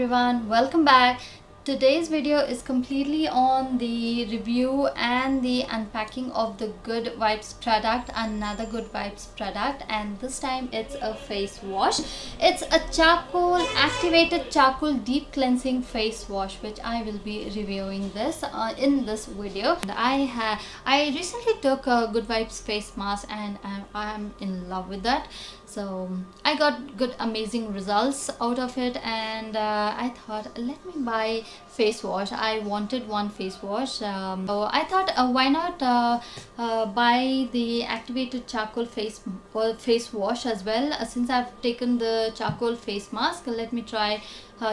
everyone, welcome back. Today's video is completely on the review and the unpacking of the Good Vibes product, another Good Vibes product, and this time it's a face wash. It's a activated charcoal deep cleansing face wash, which I will be reviewing this in this video. And I recently took a Good Vibes face mask and I'm in love with that. So I got good amazing results out of it, and I thought, let me buy face wash. I wanted one face wash, so I thought why not buy the activated charcoal face wash as well. Since I've taken the charcoal face mask, let me try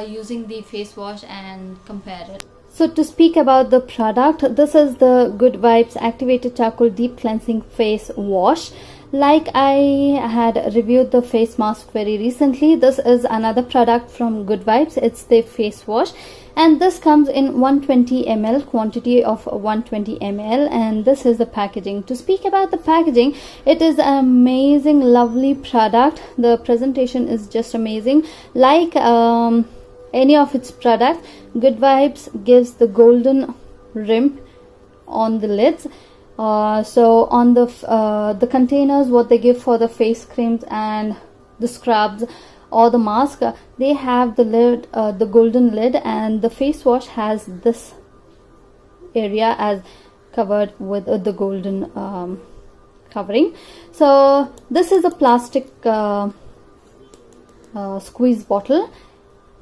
using the face wash and compare it. So to speak about the product, this is the Good Vibes Activated Charcoal Deep Cleansing Face Wash. Like I had reviewed the face mask very recently, this is another product from Good Vibes. It's the face wash, and this comes in 120 ml, quantity of 120 ml, and this is the packaging. To speak about the packaging, it is an amazing, lovely product. The presentation is just amazing. Like any of its products, Good Vibes gives the golden rim on the lids. So on the containers, what they give for the face creams and the scrubs or the mask, they have the lid, the golden lid, and the face wash has this area as covered with the golden covering. So this is a plastic squeeze bottle,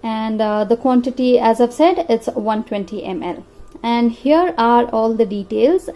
and the quantity, as I've said, it's 120 ml. And here are all the details.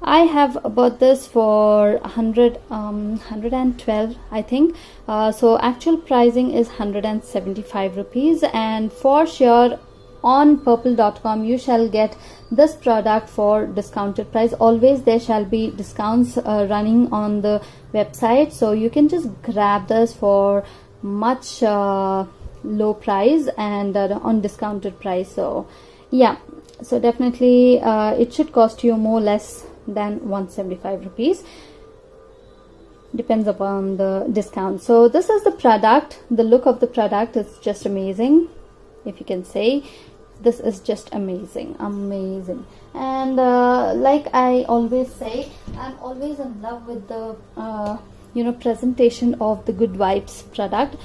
I have bought this for 112, I think. So actual pricing is 175 rupees, and for sure on purple.com you shall get this product for discounted price. Always there shall be discounts running on the website, so you can just grab this for much low price and on discounted price. So yeah, so definitely it should cost you more or less than 175 rupees, depends upon the discount. So this is the product. The look of the product is just amazing, if you can say. This is just amazing. And like I always say, I'm always in love with the presentation of the Good Vibes product.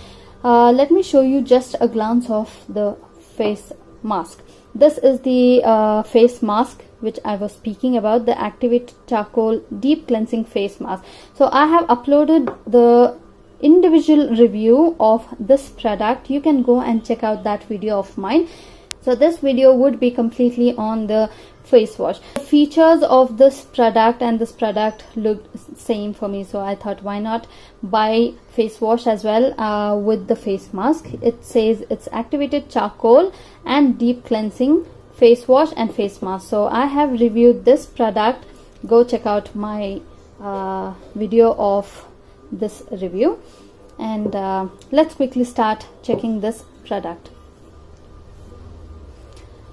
Let me show you just a glance of the face mask. This is the face mask which I was speaking about, the Activated Charcoal Deep Cleansing Face Mask. So I have uploaded the individual review of this product. You can go and check out that video of mine. So this video would be completely on the face wash. The features of this product and this product looked same for me, so I thought why not buy face wash as well with the face mask. It says it's activated charcoal and deep cleansing face wash and face mask. So I have reviewed this product. Go check out my video of this review, and let's quickly start checking this product.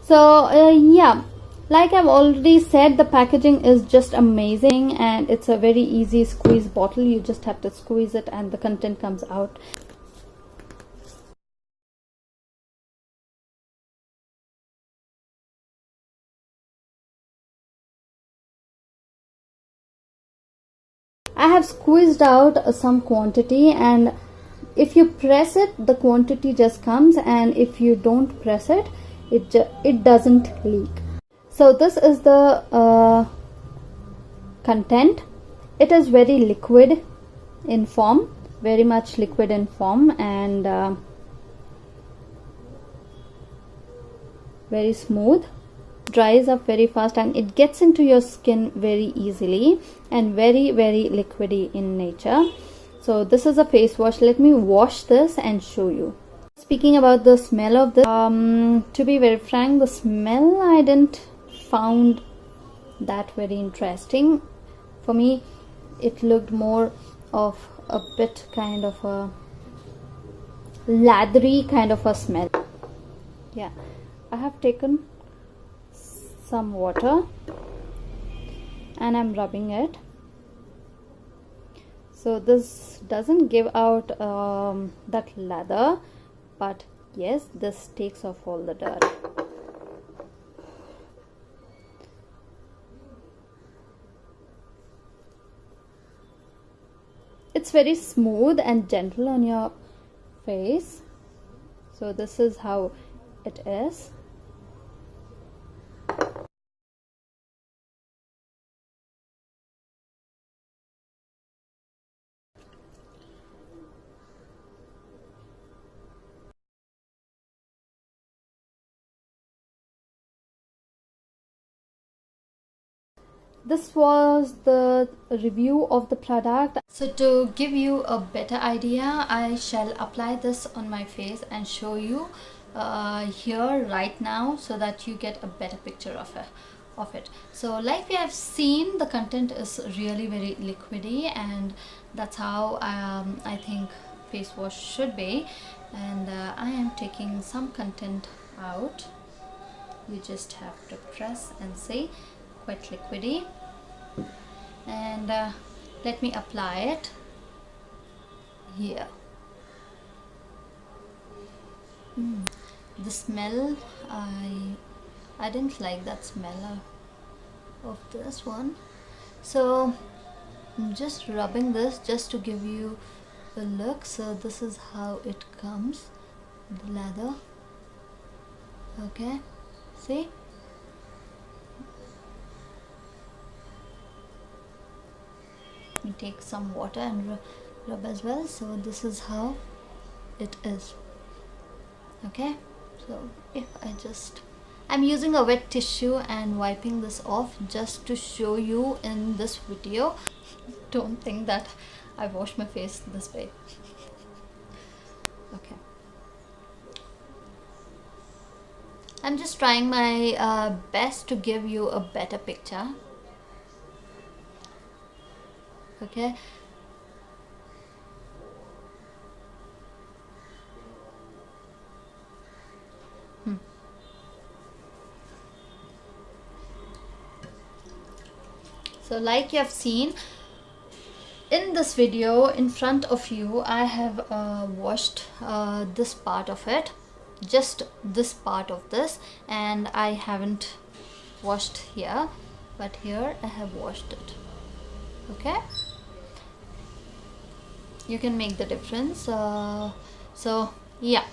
So yeah, like I've already said, the packaging is just amazing, and it's a very easy squeeze bottle. You just have to squeeze it and the content comes out. I have squeezed out some quantity, and if you press it, the quantity just comes, and if you don't press it, it doesn't leak. So this is the content. It is very liquid in form, very much liquid in form, and very smooth. Dries up very fast, and it gets into your skin very easily, and very liquidy in nature. So this is a face wash. Let me wash this and show you. Speaking about the smell of this, to be very frank, the smell I didn't found that very interesting. For me, it looked more of a bit kind of a lathery kind of a smell. Yeah, I have taken some water and I'm rubbing it. So this doesn't give out that lather, but Yes, this takes off all the dirt. It's very smooth and gentle on your face. So this is how it is. This was the review of the product. So to give you a better idea, I shall apply this on my face and show you here right now, so that you get a better picture of it. So like we have seen, the content is really very liquidy, and that's how I think face wash should be. And I am taking some content out. You just have to press and see, quite liquidy. And let me apply it here. The smell, I didn't like that smell of this one, so I'm just rubbing this just to give you a look. So this is how it comes, the lather. Okay, see? You take some water and rub as well. So this is how it is. Okay, so if I'm using a wet tissue and wiping this off just to show you in this video. Don't think that I wash my face this way. Okay, I'm just trying my best to give you a better picture. Okay, so like you have seen in this video in front of you, I have washed this part of it, just this part of this, and I haven't washed here, but here I have washed it. Okay, you can make the difference. So yeah,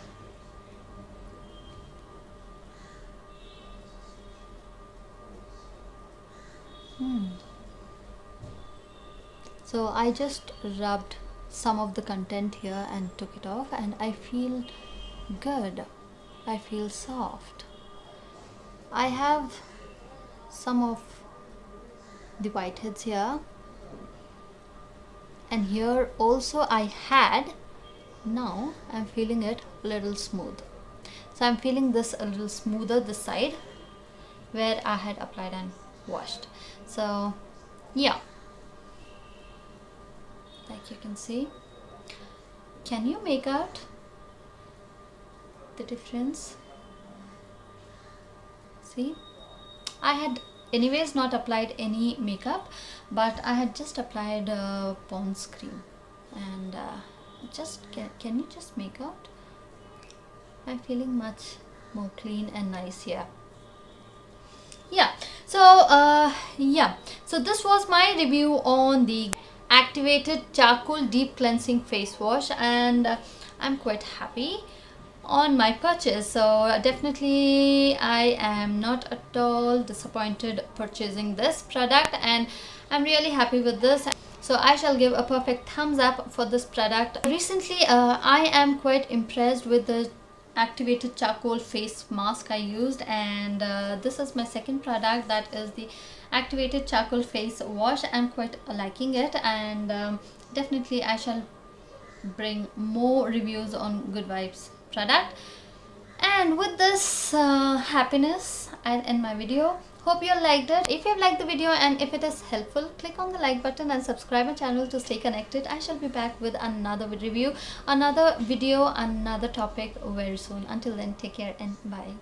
so I just rubbed some of the content here and took it off, and I feel good. I feel soft. I have some of the whiteheads here, and here also I had. Now I'm feeling it a little smooth. So I'm feeling this a little smoother, this side where I had applied and washed. So yeah, like you can see. Can you make out the difference? See, I had anyways not applied any makeup, but I had just applied Pond's cream, and just can you just make out? I'm feeling much more clean and nice here. Yeah, so yeah, so this was my review on the activated charcoal deep cleansing face wash, and I'm quite happy on my purchase. So definitely I am not at all disappointed purchasing this product, and I'm really happy with this. So I shall give a perfect thumbs up for this product. Recently I am quite impressed with the activated charcoal face mask I used, and this is my second product, that is the activated charcoal face wash. I'm quite liking it, and definitely I shall bring more reviews on Good Vibes product. And with this happiness, I'll end my video. Hope you liked it. If you have liked the video and if it is helpful, click on the like button and subscribe my channel to stay connected. I shall be back with another review, another video, another topic very soon. Until then, take care and bye.